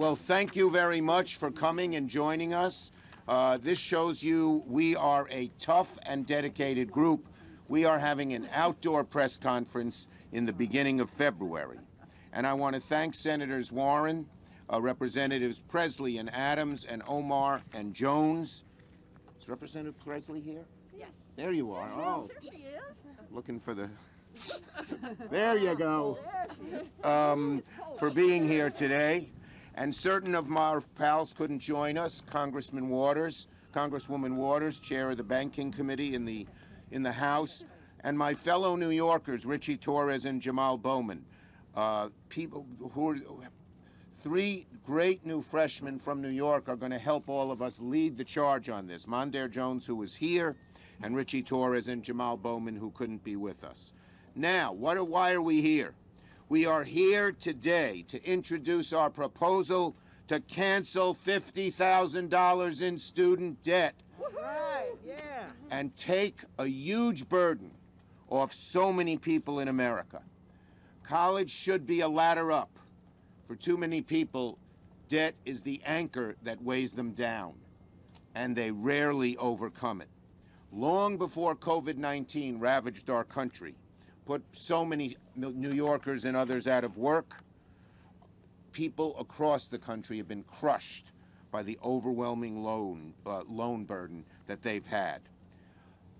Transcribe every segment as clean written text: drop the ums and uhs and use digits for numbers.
Well, thank you very much for coming and joining us. This shows you we are a tough and dedicated group. We are having an outdoor press conference in the beginning of February. And I want to thank Senators Warren, Representatives Pressley and Adams and Omar and Jones. Is Representative Pressley here? Yes. There you are. Oh, There she is. looking for the... There you go. For being here today. And certain of my pals couldn't join us. Congresswoman Waters, chair of the Banking Committee in the House, and my fellow New Yorkers, Richie Torres and Jamal Bowman. People who are... Three great new freshmen from New York are going to help all of us lead the charge on this. Mondaire Jones, who is here, and Richie Torres and Jamal Bowman, who couldn't be with us. Now, why are we here? We are here today to introduce our proposal to cancel $50,000 in student debt. Right, yeah. And take a huge burden off so many people in America. College should be a ladder up. For too many people, debt is the anchor that weighs them down, and they rarely overcome it. Long before COVID-19 ravaged our country, put so many New Yorkers and others out of work, people across the country have been crushed by the overwhelming loan burden that they've had.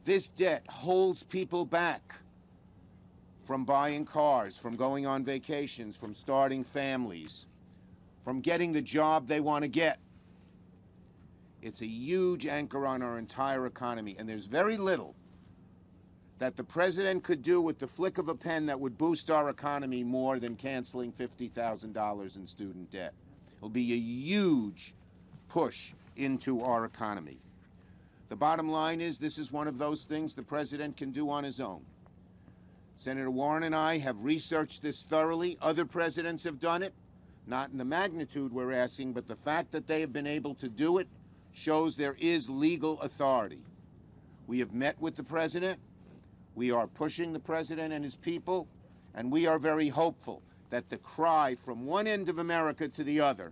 This debt holds people back from buying cars, from going on vacations, from starting families, from getting the job they want to get. It's a huge anchor on our entire economy, and there's very little that the president could do with the flick of a pen that would boost our economy more than canceling $50,000 in student debt. It'll be a huge push into our economy. The bottom line is this is one of those things the president can do on his own. Senator Warren and I have researched this thoroughly. Other presidents have done it, not in the magnitude we're asking, but the fact that they have been able to do it shows there is legal authority. We have met with the president. We are pushing the president and his people, and we are very hopeful that the cry from one end of America to the other,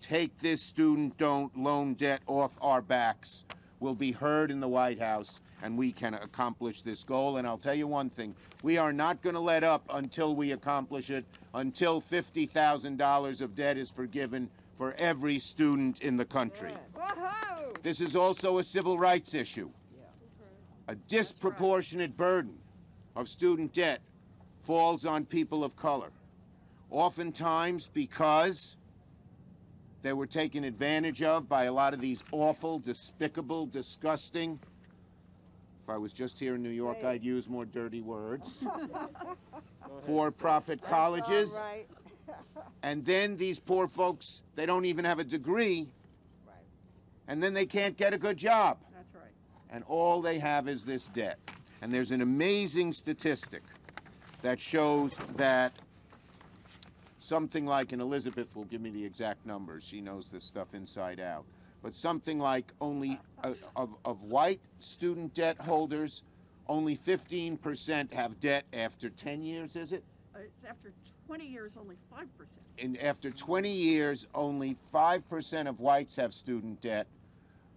take this student loan debt off our backs, will be heard in the White House, and we can accomplish this goal. And I'll tell you one thing, we are not going to let up until we accomplish it, until $50,000 of debt is forgiven for every student in the country. This is also a civil rights issue. A disproportionate burden of student debt falls on people of color, oftentimes because they were taken advantage of by a lot of these awful, despicable, disgusting, if I was just here in New York, I'd use more dirty words, for-profit colleges. Right. And then these poor folks, they don't even have a degree, and then they can't get a good job. That's right. And all they have is this debt. And there's an amazing statistic that shows that something like, and Elizabeth will give me the exact numbers, she knows this stuff inside out, but something like only, of white student debt holders, only 15% have debt after 10 years, is it? It's after 20 years, only 5%. And after 20 years, only 5% of whites have student debt,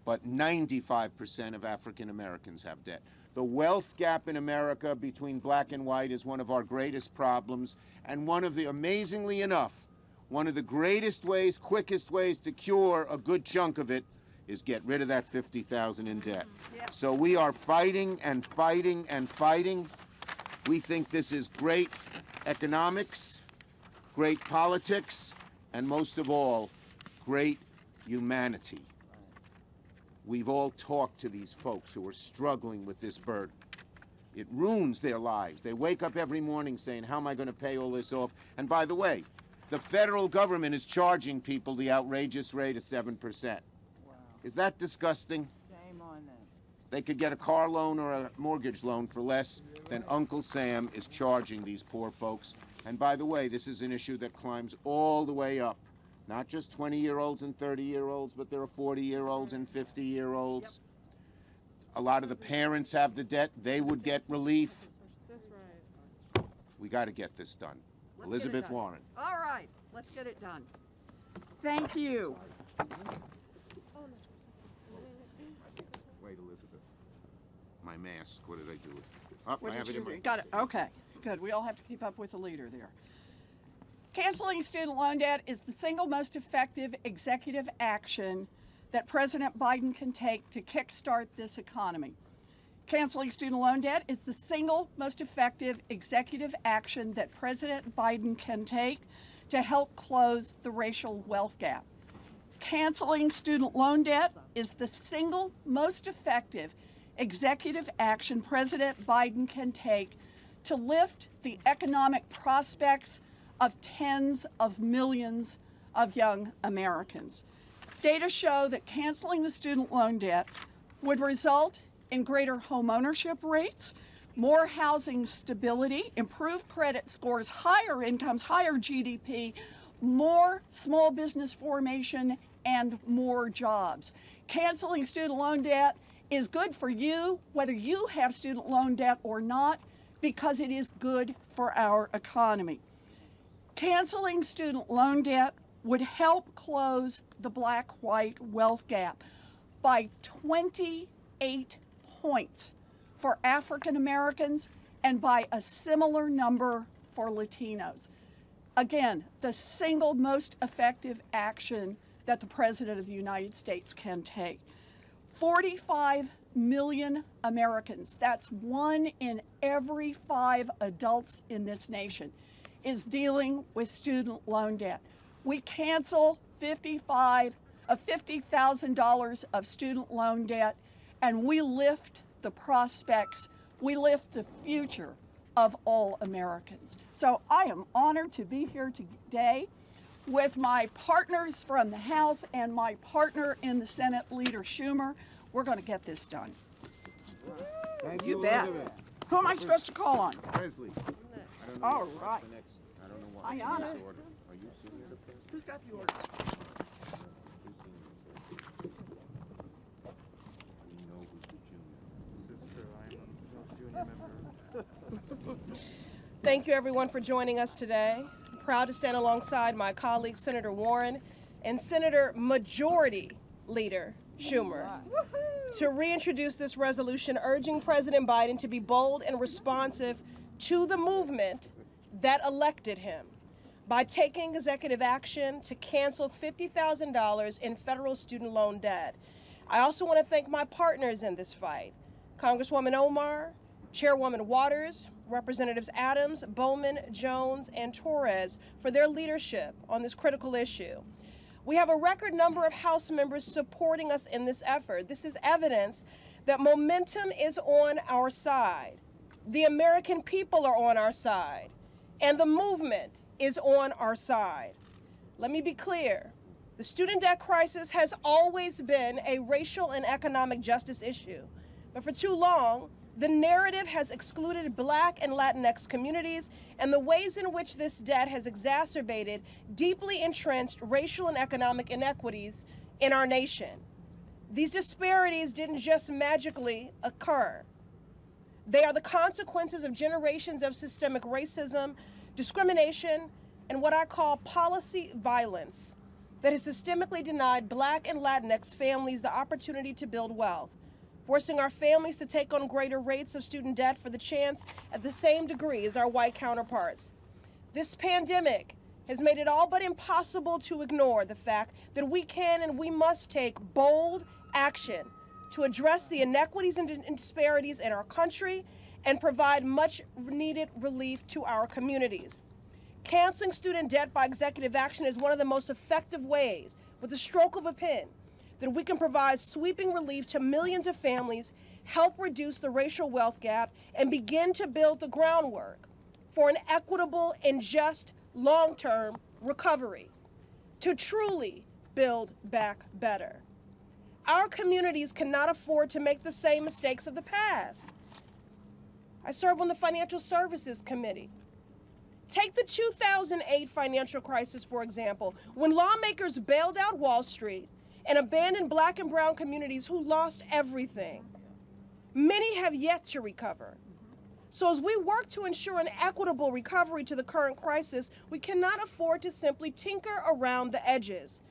but 95% of African Americans have debt. The wealth gap in America between black and white is one of our greatest problems, and one of the, amazingly enough, one of the greatest ways, quickest ways to cure a good chunk of it is get rid of that $50,000 in debt. Yep. So we are fighting and fighting and fighting. We think this is great economics, great politics, and most of all, great humanity. We've all talked to these folks who are struggling with this burden. It ruins their lives. They wake up every morning saying, how am I going to pay all this off? And by the way, the federal government is charging people the outrageous rate of 7%. Wow. Is that disgusting? Shame on them. They could get a car loan or a mortgage loan for less than Uncle Sam is charging these poor folks. And by the way, this is an issue that climbs all the way up. Not just 20-year-olds and 30-year-olds, but there are 40-year-olds and 50-year-olds. Yep. A lot of the parents have the debt. They would get relief. That's right. We got to get this done. Elizabeth Warren. All right, let's get it done. Thank you. Wait, Elizabeth. My mask. What did I do with it? Oh, What I have did it you in do? my... Got it. Okay, good. We all have to keep up with the leader there. Canceling student loan debt is the single most effective executive action that President Biden can take to kickstart this economy. Canceling student loan debt is the single most effective executive action that President Biden can take to help close the racial wealth gap. Canceling student loan debt is the single most effective executive action President Biden can take to lift the economic prospects of tens of millions of young Americans. Data show that canceling the student loan debt would result in greater home ownership rates, more housing stability, improved credit scores, higher incomes, higher GDP, more small business formation, and more jobs. Canceling student loan debt is good for you, whether you have student loan debt or not, because it is good for our economy. Canceling student loan debt would help close the black-white wealth gap by 28 points for African Americans and by a similar number for Latinos. Again, the single most effective action that the President of the United States can take. 45 million Americans, that's 1 in every 5 adults in this nation, is dealing with student loan debt. We cancel $50,000 of student loan debt, and we lift the prospects, we lift the future of all Americans. So I am honored to be here today with my partners from the House and my partner in the Senate, Leader Schumer. We're going to get this done. Thank You bet. Elizabeth. Who am I supposed to call on? Presley. I don't know All what's right. the next. I don't know what. Ayana. What's the order? Are you senior to Presley? Who's got the order? We know who's the junior. This is true. I'm a junior member. Thank you, everyone, for joining us today. I'm proud to stand alongside my colleague, Senator Warren, and Senator Majority Leader Schumer to reintroduce this resolution urging President Biden to be bold and responsive to the movement that elected him by taking executive action to cancel $50,000 in federal student loan debt. I also want to thank my partners in this fight, Congresswoman Omar, Chairwoman Waters, Representatives Adams, Bowman, Jones, and Torres for their leadership on this critical issue. We have a record number of House members supporting us in this effort. This is evidence that momentum is on our side. The American people are on our side, and the movement is on our side. Let me be clear. The student debt crisis has always been a racial and economic justice issue, but for too long, the narrative has excluded Black and Latinx communities, and the ways in which this debt has exacerbated deeply entrenched racial and economic inequities in our nation. These disparities didn't just magically occur. They are the consequences of generations of systemic racism, discrimination, and what I call policy violence that has systemically denied Black and Latinx families the opportunity to build wealth, forcing our families to take on greater rates of student debt for the chance at the same degree as our white counterparts. This pandemic has made it all but impossible to ignore the fact that we can and we must take bold action to address the inequities and disparities in our country and provide much needed relief to our communities. Canceling student debt by executive action is one of the most effective ways, with the stroke of a pen, that we can provide sweeping relief to millions of families, help reduce the racial wealth gap, and begin to build the groundwork for an equitable and just long-term recovery to truly build back better. Our communities cannot afford to make the same mistakes of the past. I serve on the Financial Services Committee. Take the 2008 financial crisis, for example, when lawmakers bailed out Wall Street and abandoned Black and brown communities who lost everything. Many have yet to recover. So as we work to ensure an equitable recovery to the current crisis, we cannot afford to simply tinker around the edges.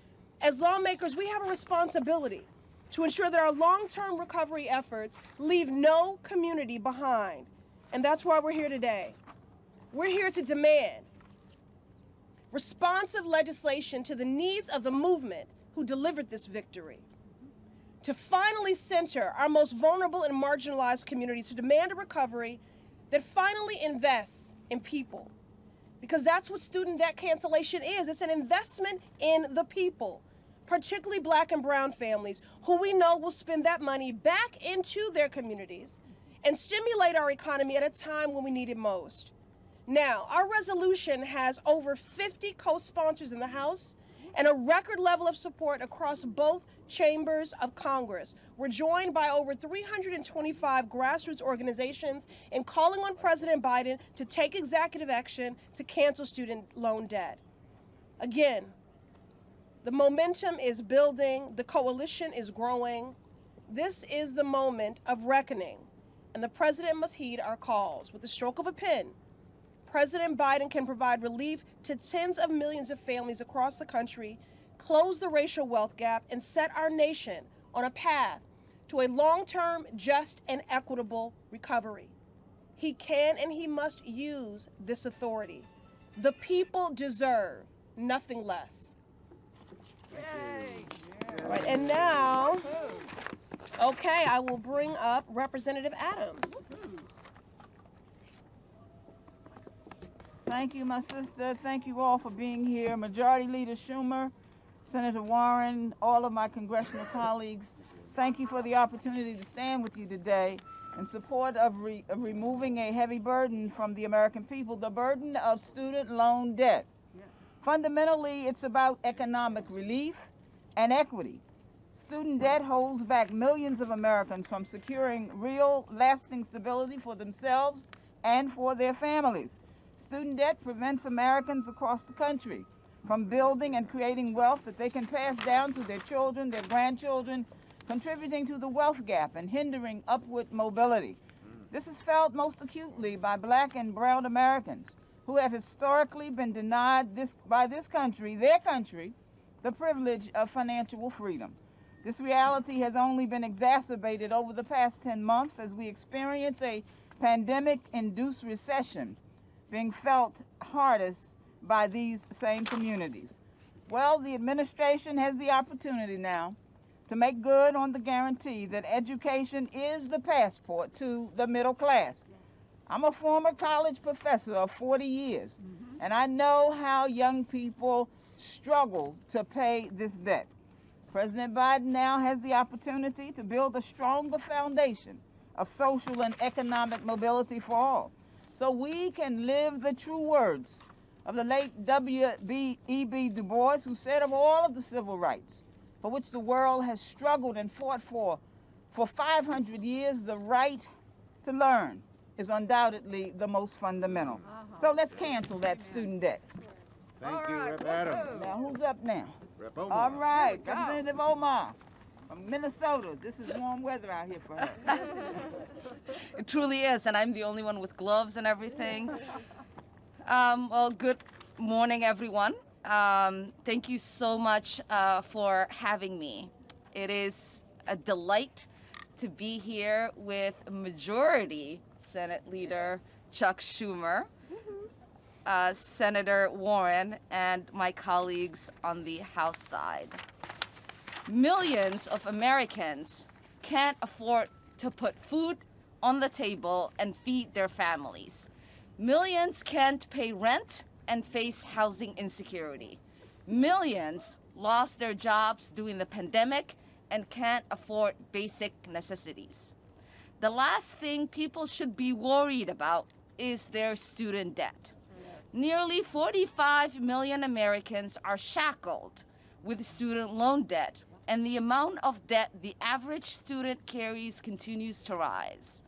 As lawmakers, we have a responsibility to ensure that our long-term recovery efforts leave no community behind. And that's why we're here today. We're here to demand responsive legislation to the needs of the movement who delivered this victory, to finally center our most vulnerable and marginalized communities, to demand a recovery that finally invests in people. Because that's what student debt cancellation is. It's an investment in the people, particularly Black and brown families, who we know will spend that money back into their communities and stimulate our economy at a time when we need it most. Now, our resolution has over 50 co-sponsors in the House and a record level of support across both chambers of Congress. We're joined by over 325 grassroots organizations in calling on President Biden to take executive action to cancel student loan debt. Again, the momentum is building, the coalition is growing. This is the moment of reckoning, and the president must heed our calls. With the stroke of a pen, President Biden can provide relief to tens of millions of families across the country, close the racial wealth gap, and set our nation on a path to a long-term, just, and equitable recovery. He can and he must use this authority. The people deserve nothing less. Yay. All right, and now, okay, I will bring up Representative Adams. Thank you, my sister. Thank you all for being here. Majority Leader Schumer, Senator Warren, all of my congressional colleagues, thank you for the opportunity to stand with you today in support of removing a heavy burden from the American people, the burden of student loan debt. Fundamentally, it's about economic relief and equity. Student debt holds back millions of Americans from securing real, lasting stability for themselves and for their families. Student debt prevents Americans across the country from building and creating wealth that they can pass down to their children, their grandchildren, contributing to the wealth gap and hindering upward mobility. This is felt most acutely by Black and brown Americans who have historically been denied by this country, their country, the privilege of financial freedom. This reality has only been exacerbated over the past 10 months as we experience a pandemic-induced recession being felt hardest by these same communities. Well, the administration has the opportunity now to make good on the guarantee that education is the passport to the middle class. I'm a former college professor of 40 years, and I know how young people struggle to pay this debt. President Biden now has the opportunity to build a stronger foundation of social and economic mobility for all, so we can live the true words of the late W.E.B. Du Bois, who said of all of the civil rights for which the world has struggled and fought for 500 years, the right to learn is undoubtedly the most fundamental. So let's cancel that student debt. Thank you, Rep. Adams. Now, who's up now? Rep. Omar. All right, Representative Omar from Minnesota. This is warm weather out here for her. It truly is, and I'm the only one with gloves and everything. Well, good morning, everyone. Thank you so much for having me. It is a delight to be here with Majority Senate Leader Chuck Schumer, Senator Warren, and my colleagues on the House side. Millions of Americans can't afford to put food on the table and feed their families. Millions can't pay rent and face housing insecurity. Millions lost their jobs during the pandemic and can't afford basic necessities. The last thing people should be worried about is their student debt. Nearly 45 million Americans are shackled with student loan debt, and the amount of debt the average student carries continues to rise.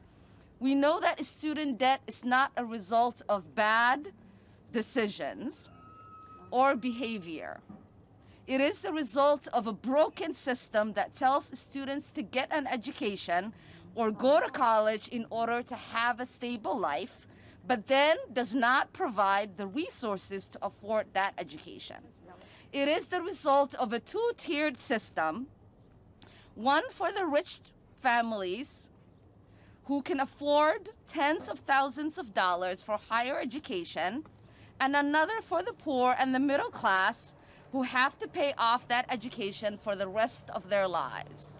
We know that student debt is not a result of bad decisions or behavior. It is the result of a broken system that tells students to get an education or go to college in order to have a stable life, but then does not provide the resources to afford that education. It is the result of a two-tiered system, one for the rich families who can afford tens of thousands of dollars for higher education, and another for the poor and the middle class who have to pay off that education for the rest of their lives.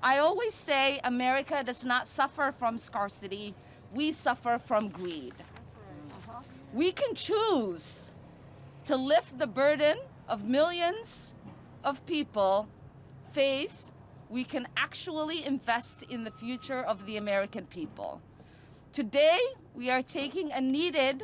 I always say America does not suffer from scarcity, we suffer from greed. We can choose to lift the burden of millions of people face. We can actually invest in the future of the American people. Today, we are taking a needed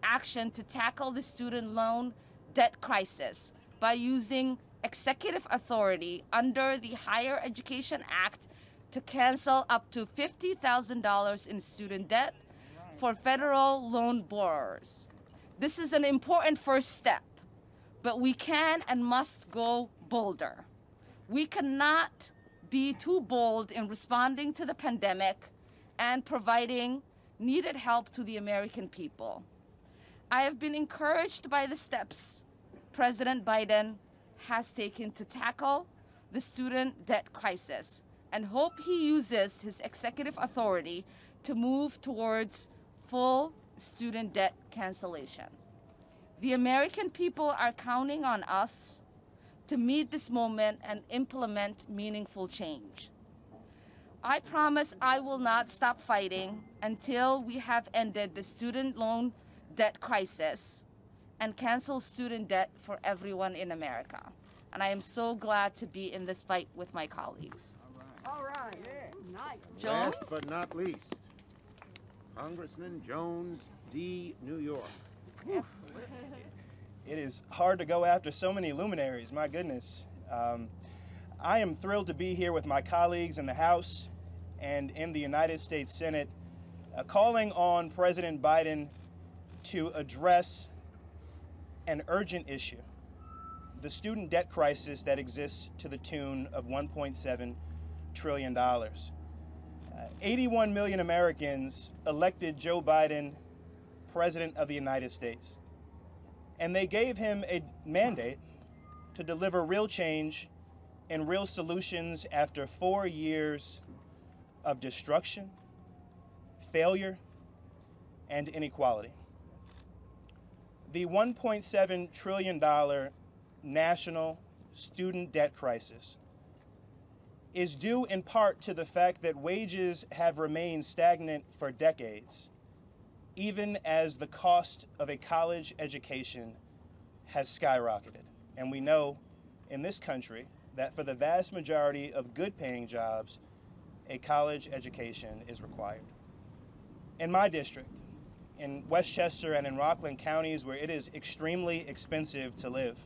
action to tackle the student loan debt crisis by using executive authority under the Higher Education Act to cancel up to $50,000 in student debt for federal loan borrowers. This is an important first step, but we can and must go bolder. We cannot be too bold in responding to the pandemic and providing needed help to the American people. I have been encouraged by the steps President Biden has taken to tackle the student debt crisis and hope he uses his executive authority to move towards full student debt cancellation. The American people are counting on us to meet this moment and implement meaningful change. I promise I will not stop fighting until we have ended the student loan debt crisis and cancel student debt for everyone in America. And I am so glad to be in this fight with my colleagues. All right. Nice. Jones? Last but not least, Congressman Jones, D. New York. It is hard to go after so many luminaries, my goodness. I am thrilled to be here with my colleagues in the House and in the United States Senate, calling on President Biden to address an urgent issue, the student debt crisis that exists to the tune of $1.7 trillion. 81 million Americans elected Joe Biden President of the United States, and they gave him a mandate to deliver real change and real solutions after 4 years of destruction, failure, and inequality. The $1.7 trillion national student debt crisis is due in part to the fact that wages have remained stagnant for decades, even as the cost of a college education has skyrocketed. And we know in this country that for the vast majority of good-paying jobs, a college education is required. In my district, in Westchester and in Rockland counties, where it is extremely expensive to live,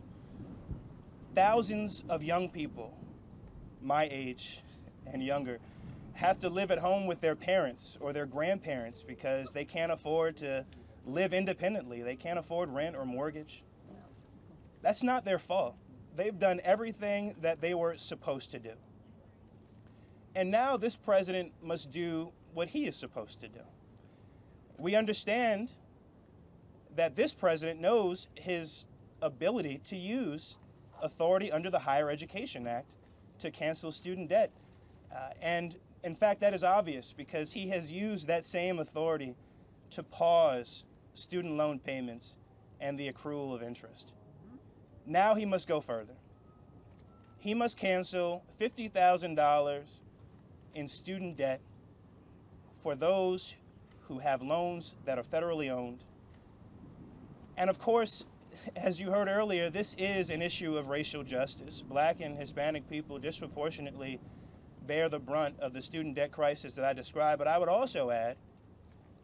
thousands of young people my age and younger have to live at home with their parents or their grandparents because they can't afford to live independently. They can't afford rent or mortgage. That's not their fault. They've done everything that they were supposed to do. And now this president must do what he is supposed to do. We understand that this president knows his ability to use authority under the Higher Education Act to cancel student debt. And in fact, that is obvious because he has used that same authority to pause student loan payments and the accrual of interest. Now he must go further. He must cancel $50,000 in student debt for those who have loans that are federally owned. And of course, as you heard earlier, this is an issue of racial justice. Black and Hispanic people disproportionately bear the brunt of the student debt crisis that I described, but I would also add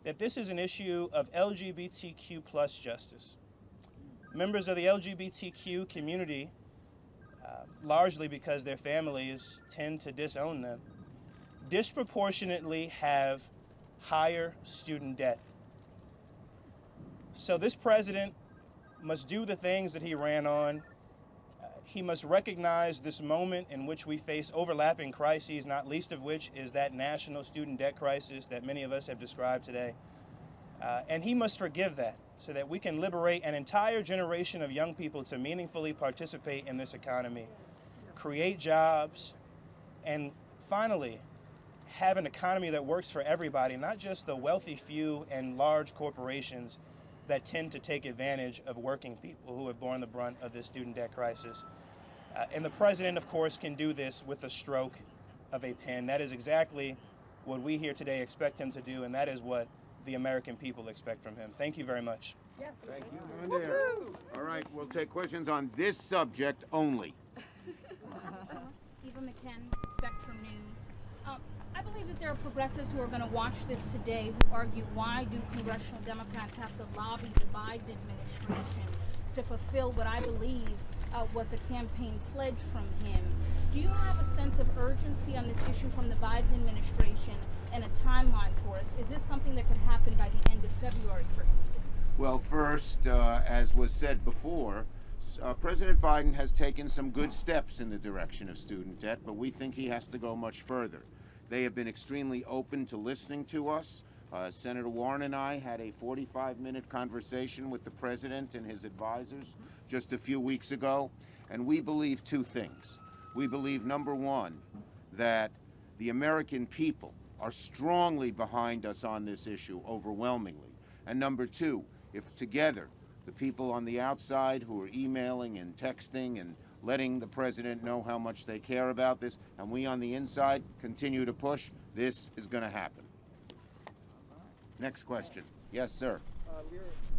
that this is an issue of LGBTQ plus justice. Members of the LGBTQ community, largely because their families tend to disown them, disproportionately have higher student debt. So this president must do the things that he ran on. He must recognize this moment in which we face overlapping crises, not least of which is that national student debt crisis that many of us have described today. And he must forgive that. so that we can liberate an entire generation of young people to meaningfully participate in this economy, create jobs, and finally have an economy that works for everybody, not just the wealthy few and large corporations that tend to take advantage of working people who have borne the brunt of this student debt crisis. And the president, of course, can do this with a stroke of a pen. That is exactly what we here today expect him to do, and that is what the American people expect from him. Thank you very much. Thank you, Mondale. All right, we'll take questions on this subject only. Eva McKen, Spectrum News. I believe that there are progressives who are going to watch this today who argue, why do congressional Democrats have to lobby the Biden administration to fulfill what I believe was a campaign pledge from him? Do you have a sense of urgency on this issue from the Biden administration and a timeline for us? Is this something that could happen by the end of February, for instance? Well, first, as was said before, President Biden has taken some good steps in the direction of student debt, but we think he has to go much further. They have been extremely open to listening to us. Senator Warren and I had a 45-minute conversation with the president and his advisors just a few weeks ago, and we believe two things. We believe, number one, that the American people are strongly behind us on this issue, overwhelmingly. And number two, if together the people on the outside who are emailing and texting and letting the president know how much they care about this, and we on the inside continue to push, this is going to happen. Next question. Yes, sir.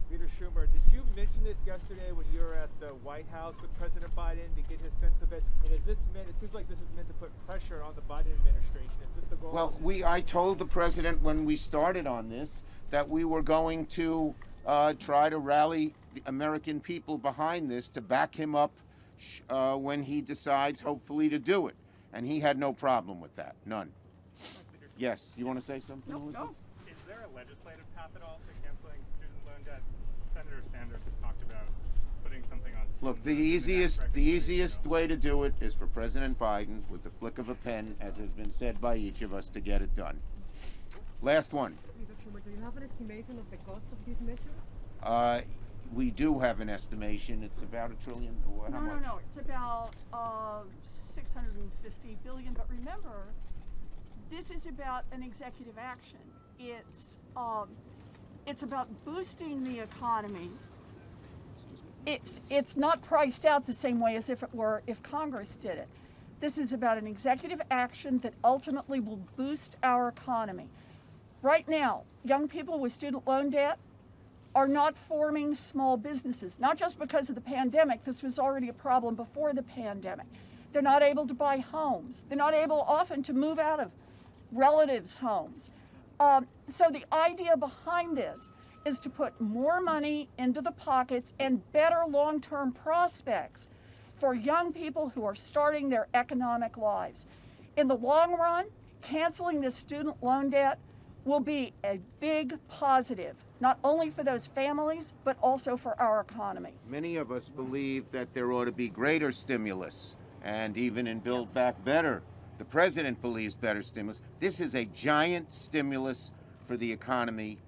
Leader Schumer, did you mention this yesterday when you were at the White House with President Biden to get his sense of it? And is this meant, it seems like this is meant to put pressure on the Biden administration. Is this the goal? Well, I told the president when we started on this that we were going to try to rally the American people behind this to back him up when he decides, hopefully, to do it. And he had no problem with that. None. Yes, you want to say something? No. Is there a legislative path at all to canceling student loan debt? Senator Sanders has talked about putting something on. Look, the easiest way to do it is for President Biden, with the flick of a pen, as has been said by each of us, to get it done. Last one. Leader Schumer, do you have an estimation of the cost of this measure? We do have an estimation. It's about $1 trillion. Or how much? No. It's about 650 billion. But remember, this is about an executive action. It's about boosting the economy. It's not priced out the same way as if it were if Congress did it. This is about an executive action that ultimately will boost our economy. Right now, young people with student loan debt are not forming small businesses, not just because of the pandemic. This was already a problem before the pandemic. They're not able to buy homes. They're not able often to move out of relatives' homes. So the idea behind this is to put more money into the pockets and better long-term prospects for young people who are starting their economic lives. In the long run, canceling this student loan debt will be a big positive, not only for those families, but also for our economy. Many of us believe that there ought to be greater stimulus, and even in Build Back Better, the president believes better stimulus. This is a giant stimulus for the economy,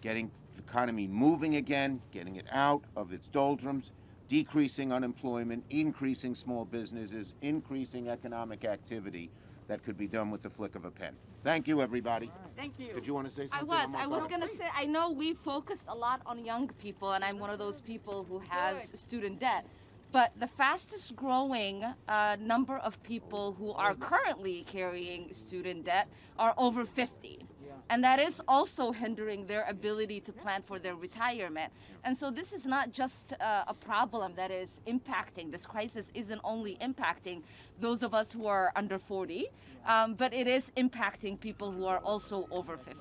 getting the economy moving again, getting it out of its doldrums, decreasing unemployment, increasing small businesses, increasing economic activity that could be done with the flick of a pen. Thank you, everybody. Thank you. Did you want to say something? I was going to say, I know we focused a lot on young people, and I'm one of those people who has student debt. But the fastest growing number of people who are currently carrying student debt are over 50. And that is also hindering their ability to plan for their retirement. And so this is not just a problem that is impacting, this crisis isn't only impacting those of us who are under 40, but it is impacting people who are also over 50.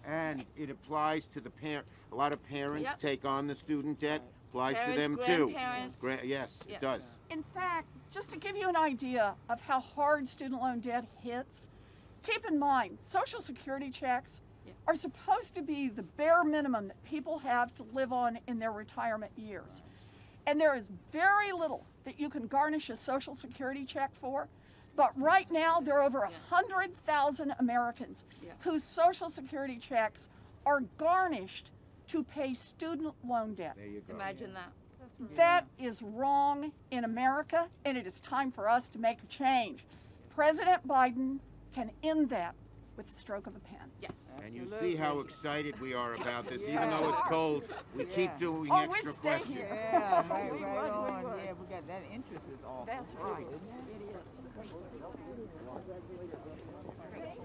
And it applies to the parent. A lot of parents Yep. take on the student debt. Applies to them Parents, too. grandparents. Yes, it does. In fact, just to give you an idea of how hard student loan debt hits, keep in mind, Social Security checks are supposed to be the bare minimum that people have to live on in their retirement years. And there is very little that you can garnish a Social Security check for. But right now, there are over 100,000 Americans whose Social Security checks are garnished to pay student loan debt. There you go. Imagine that. That is wrong in America, and it is time for us to make a change. President Biden can end that with the stroke of a pen. Yes. And you see how excited we are about this. Even though it's cold, we keep doing Oh, extra we'd stay questions. here. Yeah, right on. Yeah, we got that interest is awful. That's right. Isn't it? It is.